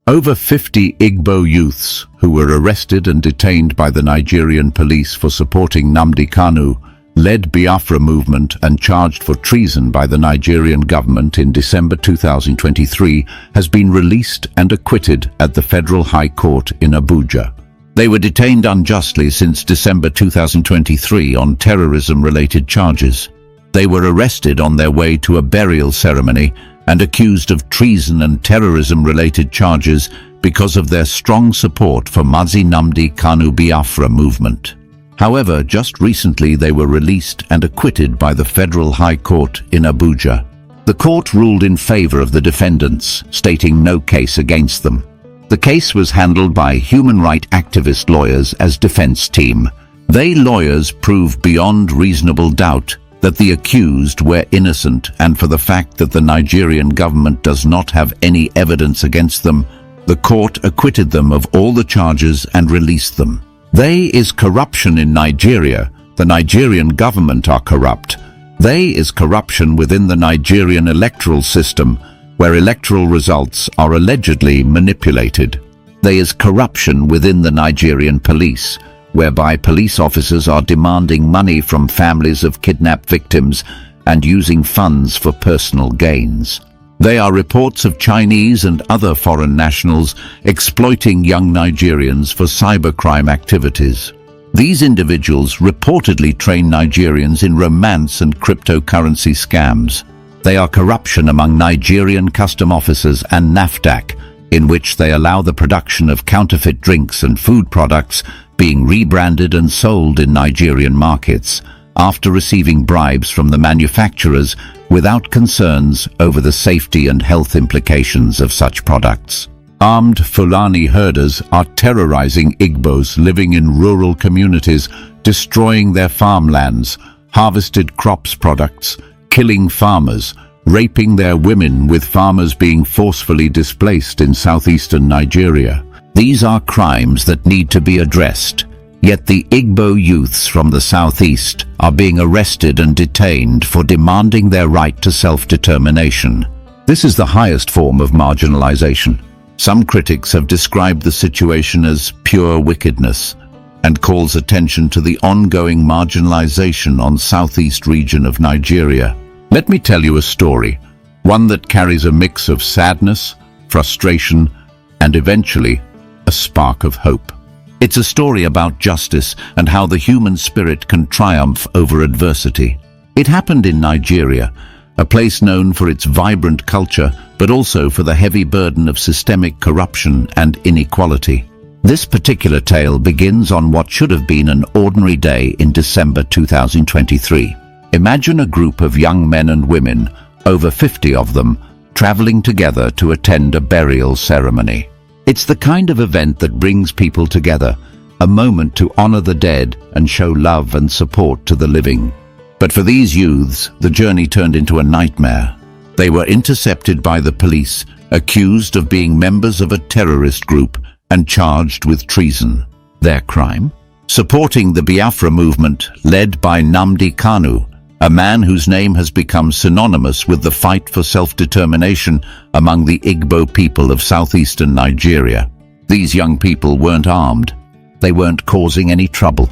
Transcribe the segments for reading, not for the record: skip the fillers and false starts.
Over 50 Igbo youths who were arrested and detained by the Nigerian police for supporting Nnamdi Kanu led Biafra movement and charged for treason by the Nigerian government in December 2023 has been released and acquitted at the Federal High Court in Abuja. They were detained unjustly since December 2023 on terrorism-related charges. They were arrested on their way to a burial ceremony and accused of treason and terrorism-related charges because of their strong support for Mazi Nnamdi Kanu Biafra movement. However, just recently they were released and acquitted by the Federal High Court in Abuja. The court ruled in favor of the defendants, stating no case against them. The case was handled by human rights activist lawyers as defense team. They lawyers proved beyond reasonable doubt that the accused were innocent, and for the fact that the Nigerian government does not have any evidence against them, the court acquitted them of all the charges and released them. There is corruption in Nigeria. The Nigerian government are corrupt. There is corruption within the Nigerian electoral system, where electoral results are allegedly manipulated. There is corruption within the Nigerian police, whereby police officers are demanding money from families of kidnapped victims and using funds for personal gains. There are reports of Chinese and other foreign nationals exploiting young Nigerians for cybercrime activities. These individuals reportedly train Nigerians in romance and cryptocurrency scams. They are corruption among Nigerian custom officers and NAFDAC, in which they allow the production of counterfeit drinks and food products being rebranded and sold in Nigerian markets after receiving bribes from the manufacturers without concerns over the safety and health implications of such products. Armed Fulani herders are terrorizing Igbos living in rural communities, destroying their farmlands, harvested crops products, killing farmers, raping their women, with farmers being forcefully displaced in southeastern Nigeria. These are crimes that need to be addressed, yet the Igbo youths from the southeast are being arrested and detained for demanding their right to self-determination. This is the highest form of marginalization. Some critics have described the situation as pure wickedness and calls attention to the ongoing marginalization on southeast region of Nigeria. Let me tell you a story, one that carries a mix of sadness, frustration, and eventually a spark of hope. It's a story about justice and how the human spirit can triumph over adversity. It happened in Nigeria, a place known for its vibrant culture, but also for the heavy burden of systemic corruption and inequality. This particular tale begins on what should have been an ordinary day in December 2023. Imagine a group of young men and women, over 50 of them, traveling together to attend a burial ceremony. It's the kind of event that brings people together, a moment to honor the dead and show love and support to the living. But for these youths, the journey turned into a nightmare. They were intercepted by the police, accused of being members of a terrorist group and charged with treason. Their crime? Supporting the Biafra movement led by Nnamdi Kanu, a man whose name has become synonymous with the fight for self-determination among the Igbo people of southeastern Nigeria. These young people weren't armed. They weren't causing any trouble.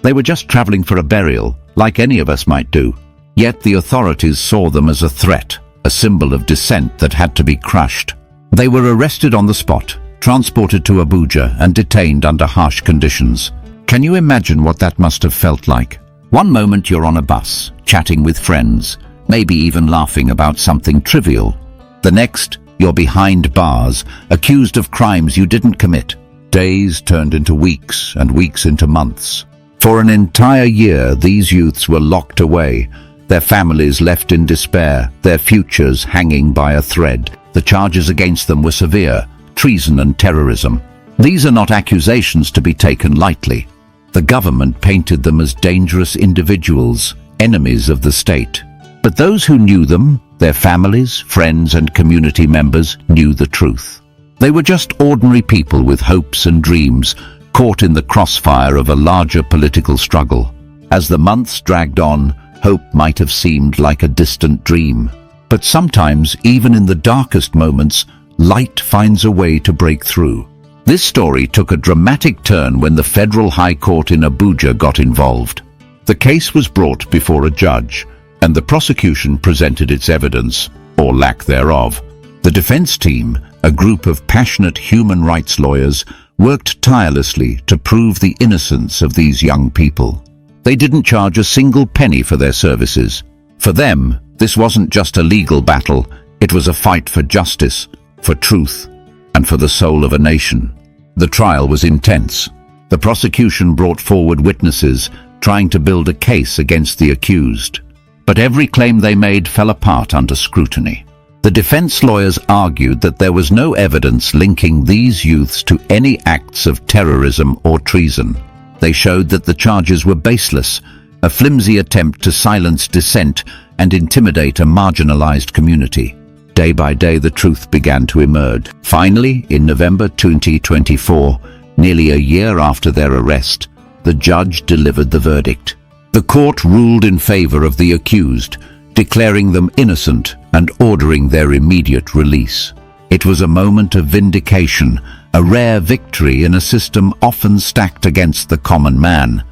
They were just traveling for a burial, like any of us might do. Yet the authorities saw them as a threat, a symbol of dissent that had to be crushed. They were arrested on the spot, transported to Abuja, and detained under harsh conditions. Can you imagine what that must have felt like? One moment you're on a bus, chatting with friends, maybe even laughing about something trivial. The next, you're behind bars, accused of crimes you didn't commit. Days turned into weeks and weeks into months. For an entire year, these youths were locked away, their families left in despair, their futures hanging by a thread. The charges against them were severe: treason and terrorism. These are not accusations to be taken lightly. The government painted them as dangerous individuals, enemies of the state. But those who knew them, their families, friends, and community members, knew the truth. They were just ordinary people with hopes and dreams, caught in the crossfire of a larger political struggle. As the months dragged on, hope might have seemed like a distant dream. But sometimes, even in the darkest moments, light finds a way to break through. This story took a dramatic turn when the Federal High Court in Abuja got involved. The case was brought before a judge, and the prosecution presented its evidence, or lack thereof. The defense team, a group of passionate human rights lawyers, worked tirelessly to prove the innocence of these young people. They didn't charge a single penny for their services. For them, this wasn't just a legal battle, it was a fight for justice, for truth, and for the soul of a nation. The trial was intense. The prosecution brought forward witnesses, trying to build a case against the accused. But every claim they made fell apart under scrutiny. The defense lawyers argued that there was no evidence linking these youths to any acts of terrorism or treason. They showed that the charges were baseless, a flimsy attempt to silence dissent and intimidate a marginalized community. Day by day, the truth began to emerge. Finally, in November 2024, nearly a year after their arrest, the judge delivered the verdict. The court ruled in favor of the accused, declaring them innocent and ordering their immediate release. It was a moment of vindication, a rare victory in a system often stacked against the common man.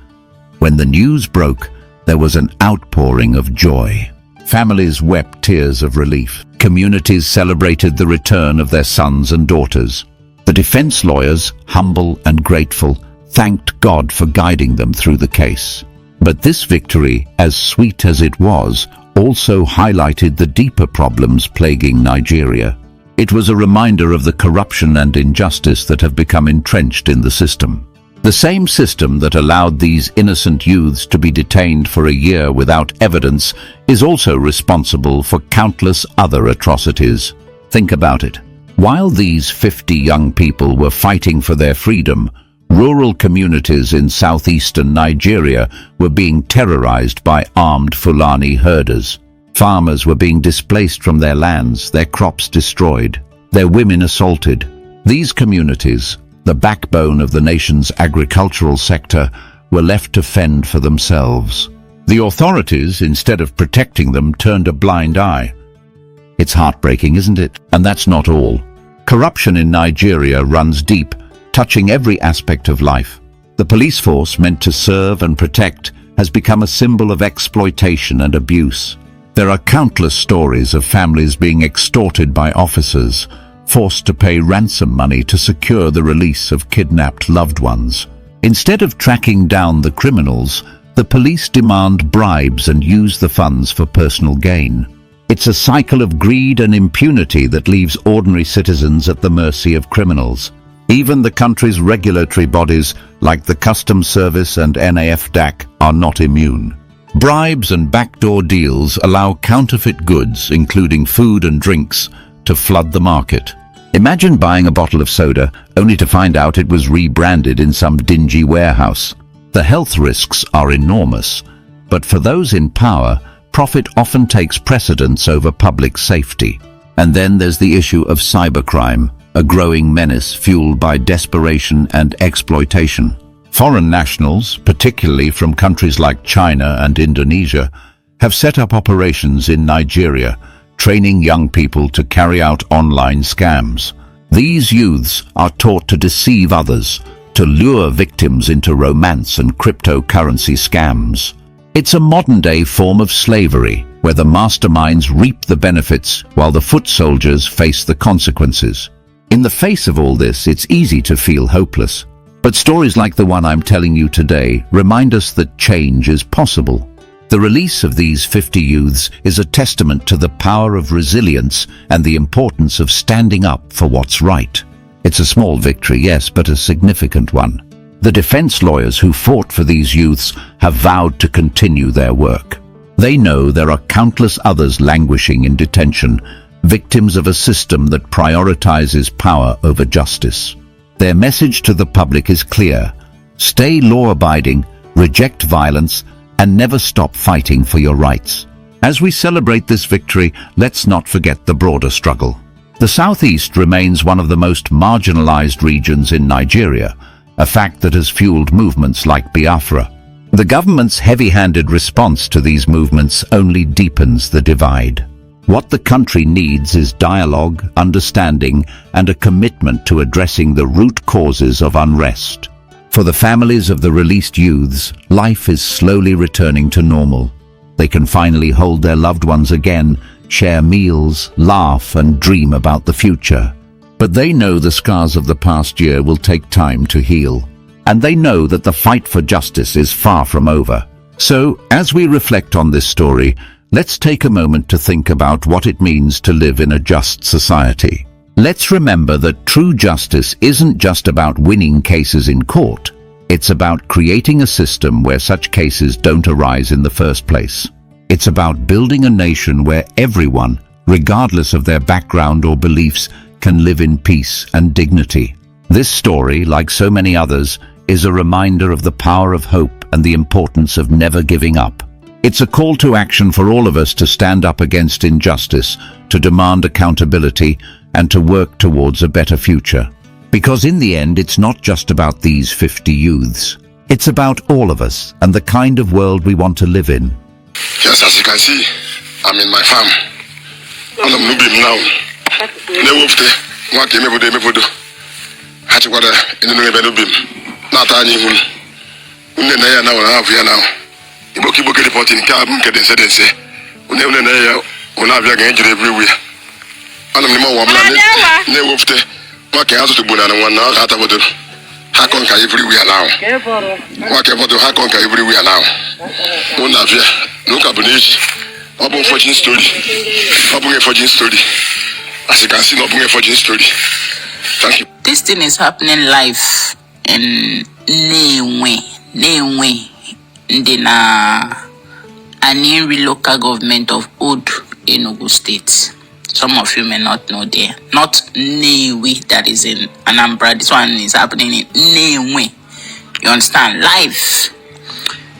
When the news broke, there was an outpouring of joy. Families wept tears of relief. Communities celebrated the return of their sons and daughters. The defense lawyers, humble and grateful, thanked God for guiding them through the case. But this victory, as sweet as it was, also highlighted the deeper problems plaguing Nigeria. It was a reminder of the corruption and injustice that have become entrenched in the system. The same system that allowed these innocent youths to be detained for a year without evidence is also responsible for countless other atrocities. Think about it. While these 50 young people were fighting for their freedom, rural communities in southeastern Nigeria were being terrorized by armed Fulani herders. Farmers were being displaced from their lands, their crops destroyed, their women assaulted. These communities, the backbone of the nation's agricultural sector, were left to fend for themselves. The authorities, instead of protecting them, turned a blind eye. It's heartbreaking, isn't it? And that's not all. Corruption in Nigeria runs deep, touching every aspect of life. The police force, meant to serve and protect, has become a symbol of exploitation and abuse. There are countless stories of families being extorted by officers, forced to pay ransom money to secure the release of kidnapped loved ones. Instead of tracking down the criminals, the police demand bribes and use the funds for personal gain. It's a cycle of greed and impunity that leaves ordinary citizens at the mercy of criminals. Even the country's regulatory bodies, like the Customs Service and NAFDAC, are not immune. Bribes and backdoor deals allow counterfeit goods, including food and drinks, to flood the market. Imagine buying a bottle of soda only to find out it was rebranded in some dingy warehouse. The health risks are enormous, but for those in power, profit often takes precedence over public safety. And then there's the issue of cybercrime, a growing menace fueled by desperation and exploitation. Foreign nationals, particularly from countries like China and Indonesia, have set up operations in Nigeria, training young people to carry out online scams. These youths are taught to deceive others, to lure victims into romance and cryptocurrency scams. It's a modern-day form of slavery, where the masterminds reap the benefits while the foot soldiers face the consequences. In the face of all this, it's easy to feel hopeless. But stories like the one I'm telling you today remind us that change is possible. The release of these 50 youths is a testament to the power of resilience and the importance of standing up for what's right. It's a small victory, yes, but a significant one. The defense lawyers who fought for these youths have vowed to continue their work. They know there are countless others languishing in detention, victims of a system that prioritizes power over justice. Their message to the public is clear: stay law-abiding, reject violence, and never stop fighting for your rights. As we celebrate this victory, let's not forget the broader struggle. The Southeast remains one of the most marginalized regions in Nigeria, a fact that has fueled movements like Biafra. The government's heavy-handed response to these movements only deepens the divide. What the country needs is dialogue, understanding, and a commitment to addressing the root causes of unrest. For the families of the released youths, life is slowly returning to normal. They can finally hold their loved ones again, share meals, laugh, and dream about the future. But they know the scars of the past year will take time to heal. And they know that the fight for justice is far from over. So, as we reflect on this story, let's take a moment to think about what it means to live in a just society. Let's remember that true justice isn't just about winning cases in court. It's about creating a system where such cases don't arise in the first place. It's about building a nation where everyone, regardless of their background or beliefs, can live in peace and dignity. This story, like so many others, is a reminder of the power of hope and the importance of never giving up. It's a call to action for all of us to stand up against injustice, to demand accountability, and to work towards a better future. Because in the end, it's not just about these 50 youths. It's about all of us and the kind of world we want to live in. Yes, as you can see, I'm in my farm. And I'm moving now. Nevofte, what came over the Mevodo. Hatchwater in the Nebelubim. Not any one. Unenaya now, have here now. Iboki reporting cabin, can say, Unenaya, Unavia injured everywhere. And I'm the more woman. Nevofte, what can I to Bunan and 1 hour out of the Hakonka everywhere now. Whatever to Hakonka everywhere now. Unavia, look up an age. Open fortune story. Open a fortune story. As you can see, open a fortune story. Thank you. This thing is happening live in Newe, in Aniri local government of Old Enugu State. Some of you may not know there. Not Newe, that is in Anambra. This one is happening in Newe. You understand? Live.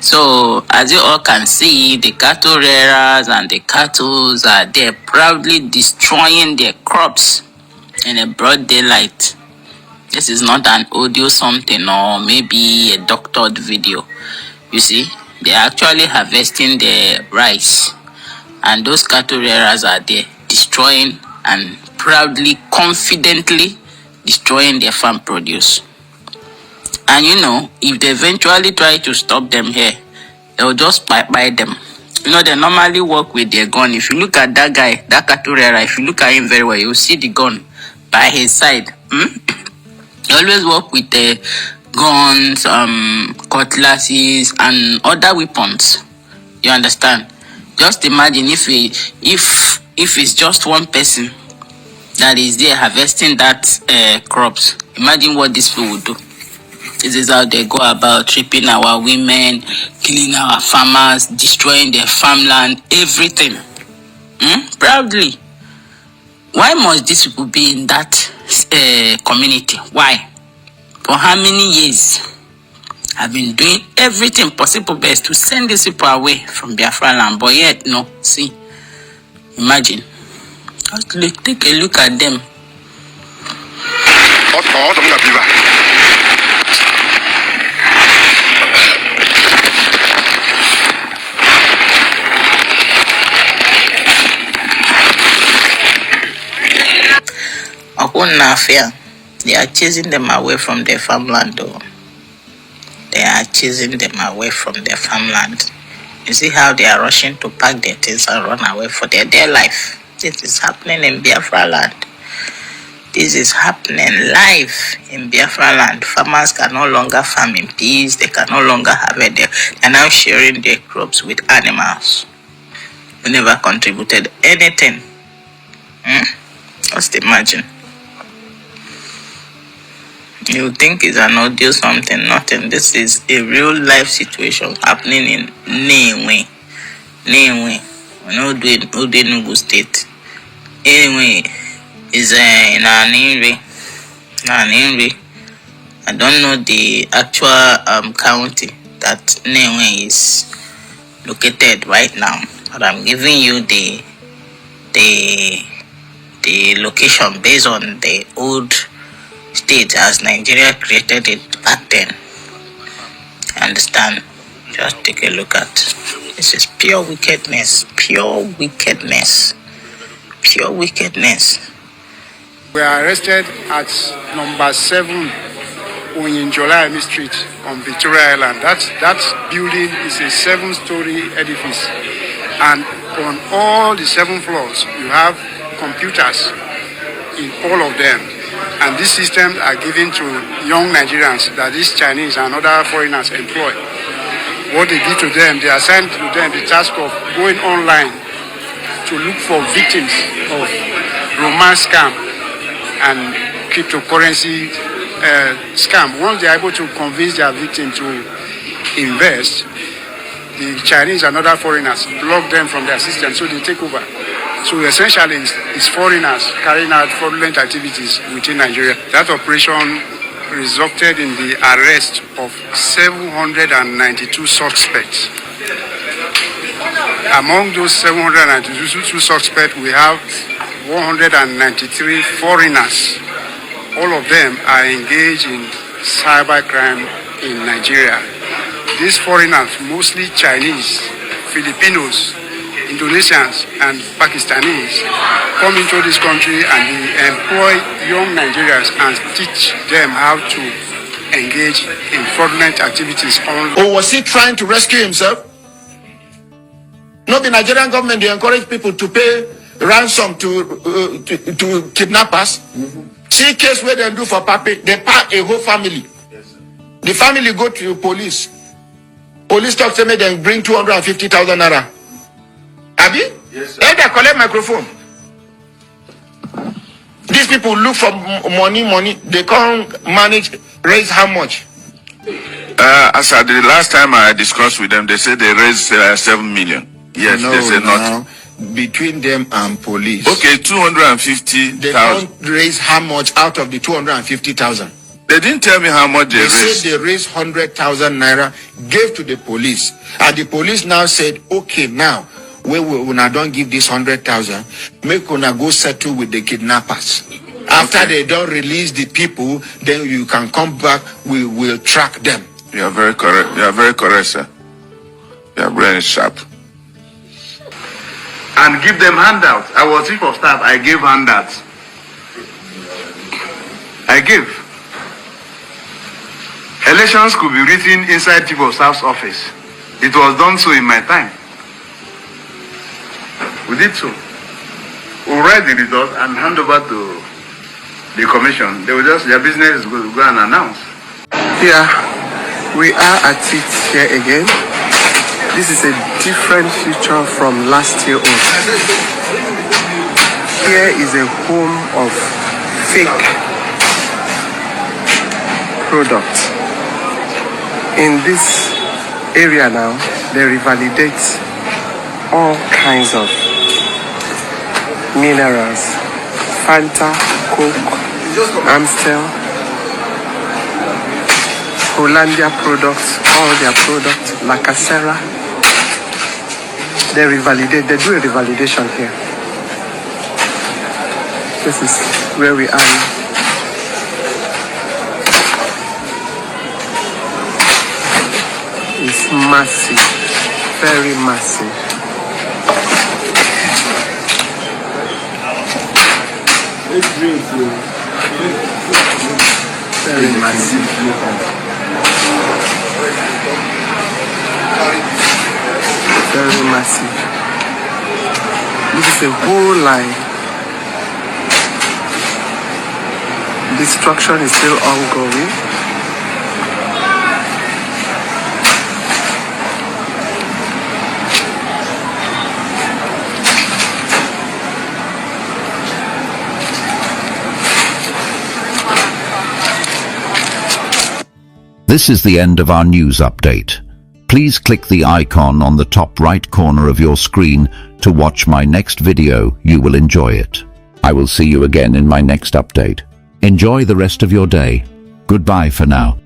So, as you all can see, the cattle rearers and the cattle are there proudly destroying their crops in a broad daylight. This is not an audio something or maybe a doctored video. You see, they're actually harvesting the rice. And those cattle rearers are there destroying and proudly, confidently destroying their farm produce. And you know, if they eventually try to stop them here, they'll just buy them. You know, they normally work with their gun. If you look at that guy, that cattle rearer, if you look at him very well, you'll see the gun by his side. They always work with the guns, cutlasses, and other weapons. You understand? Just imagine if it's just one person that is there harvesting that crops. Imagine what these people would do. This is how they go about tripping our women, killing our farmers, destroying their farmland, everything. Proudly. Why must these people be in that community? Why? For how many years? I've been doing everything possible best to send these people away from Biafra land, but yet no. See, imagine. Just take a look at them. They are chasing them away from their farmland though. They are chasing them away from their farmland. You see how they are rushing to pack their things and run away for their life. This is happening in Biafra land. This is happening live in Biafra land. Farmers can no longer farm in peace. They can no longer have it. They are now sharing their crops with animals who never contributed anything. Just imagine. You think it's an audio something, nothing. This is a real life situation happening in Newe. Old Enugu State. Anyway, is in Aniri. I don't know the actual county that Newe is located right now, but I'm giving you the location based on the old state as Nigeria created it back then. Understand? Just take a look at this. Is pure wickedness. your wickedness. We are arrested at number 7 Oyinjola Street on Victoria Island. That building is a 7-story edifice, and on all the 7 floors you have computers in all of them, and these systems are given to young Nigerians that these Chinese and other foreigners employ. What they did to them, they assigned to them the task of going online to look for victims of romance scam and cryptocurrency scam. Once they are able to convince their victim to invest, the Chinese and other foreigners block them from their system, so they take over. So essentially, it's foreigners carrying out fraudulent activities within Nigeria. That operation resulted in the arrest of 792 suspects. Among those 792 suspects, we have 193 foreigners. All of them are engaged in cybercrime in Nigeria. These foreigners, mostly Chinese, Filipinos, Indonesians, and Pakistanis, come into this country and they employ young Nigerians and teach them how to engage in fraudulent activities online. Or was he trying to rescue himself? No, the Nigerian government, they encourage people to pay ransom to kidnappers. See case where they do for papi, they pay a whole family. The family go to police. Police talk to me, then bring 250,000 naira. Abi? Yes, sir. They collect microphone. These people look for money. They can't manage, raise how much? As at the last time I discussed with them, they said they raised 7 million. Yes, no, they said not. Between them and police. Okay, 250,000. They don't raise how much out of the 250,000? They didn't tell me how much they raised. They said they raised 100,000 naira, gave to the police. And the police now said, okay, now, when I don't give this 100,000, make una go settle with the kidnappers. After they don't release the people, then you can come back, we will track them. You are very correct. You are very correct, sir. Your brain is sharp. And give them handouts. I was chief of staff, I gave handouts. I gave. Elections could be written inside chief of staff's office. It was done so in my time. We did so. We'll write the result and hand over to the commission. They will just, their business is go and announce. Here, we are at it here again. This is a different feature from last year on. Here is a home of fake products. In this area now, they revalidate all kinds of minerals, Fanta, Coke, Amstel, Hollandia products, all their products, Lacasera. They revalidate, they do a revalidation here. This is where we are now. It's massive, very massive. Very massive. Very massive. This is a whole line. Destruction is still ongoing. This is the end of our news update. Please click the icon on the top right corner of your screen to watch my next video. You will enjoy it. I will see you again in my next update. Enjoy the rest of your day. Goodbye for now.